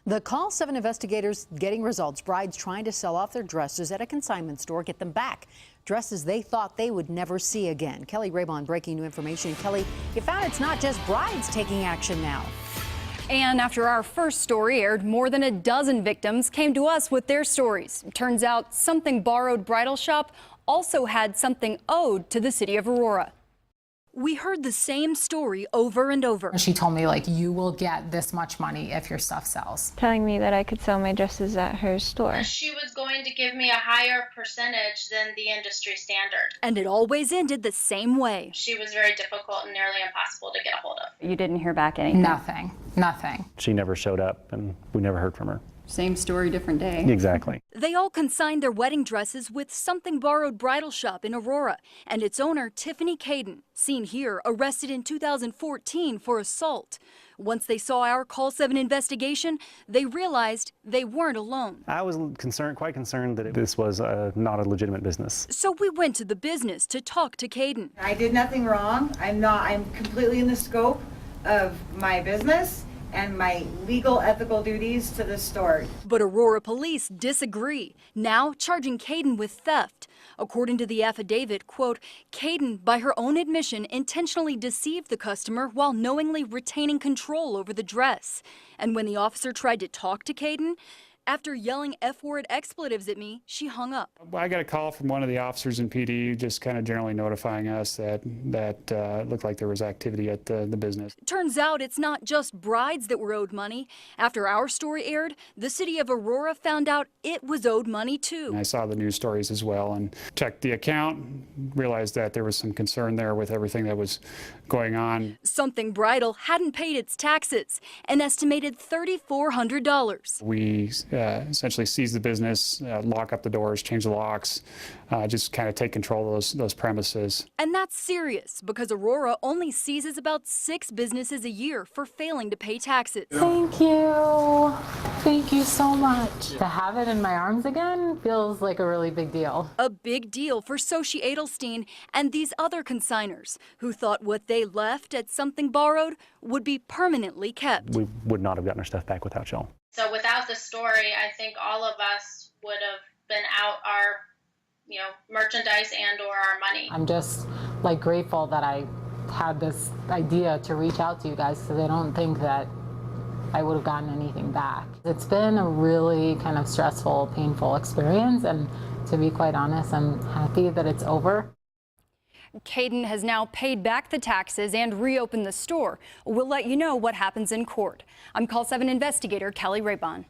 The CALL7 investigators getting results. Brides trying to sell off their dresses at a consignment store get them back. Dresses they thought they would never see again. Keli Rabon breaking new information. Kelly, you found it's not just brides taking action now. And after our first story aired, more than a dozen victims came to us with their stories. Turns out Something Borrowed bridal shop also had something owed to the city of Aurora. We heard the same story over and over. She told me, like, you will get this much money if your stuff sells. Telling me that I could sell my dresses at her store. She was going to give me a higher percentage than the industry standard. And it always ended the same way. She was very difficult and nearly impossible to get a hold of. You didn't hear back anything? Nothing. She never showed up, and we never heard from her. Same story, different day. Exactly. They all consigned their wedding dresses with Something Borrowed bridal shop in Aurora, and its owner, Tiffany Caden, seen here, arrested in 2014 for assault. Once they saw our CALL7 investigation, they realized they weren't alone. I was quite concerned that this was not a legitimate business. So we went to the business to talk to Caden. I did nothing wrong. I'm completely in the scope of my business and my legal ethical duties to the store. But Aurora police disagree, now charging Caden with theft. According to the affidavit, quote, Caden, by her own admission, intentionally deceived the customer while knowingly retaining control over the dress. And when the officer tried to talk to Caden, after yelling F-word expletives at me, she hung up. I got a call from one of the officers in PD just kind of generally notifying us that it looked like there was activity at the business. Turns out it's not just brides that were owed money. After our story aired, the city of Aurora found out it was owed money too. I saw the news stories as well and checked the account, realized that there was some concern there with everything that was going on. Something Bridal hadn't paid its taxes, an estimated $3,400. We essentially seize the business, lock up the doors, change the locks, just kind of take control of those premises. And that's serious because Aurora only seizes about 6 businesses a year for failing to pay taxes. Thank you. Thank you so much. To have it in my arms again feels like a really big deal. A big deal for Sochi Edelstein and these other consigners who thought what they left at Something Borrowed would be permanently kept. We would not have gotten our stuff back without y'all. So without the story, I think all of us would have been out our, merchandise and or our money. I'm just like grateful that I had this idea to reach out to you guys because I don't think that I would have gotten anything back. It's been a really kind of stressful, painful experience, and to be quite honest, I'm happy that it's over. Caden has now paid back the taxes and reopened the store. We'll let you know what happens in court. I'm CALL7 investigator Keli Rabon.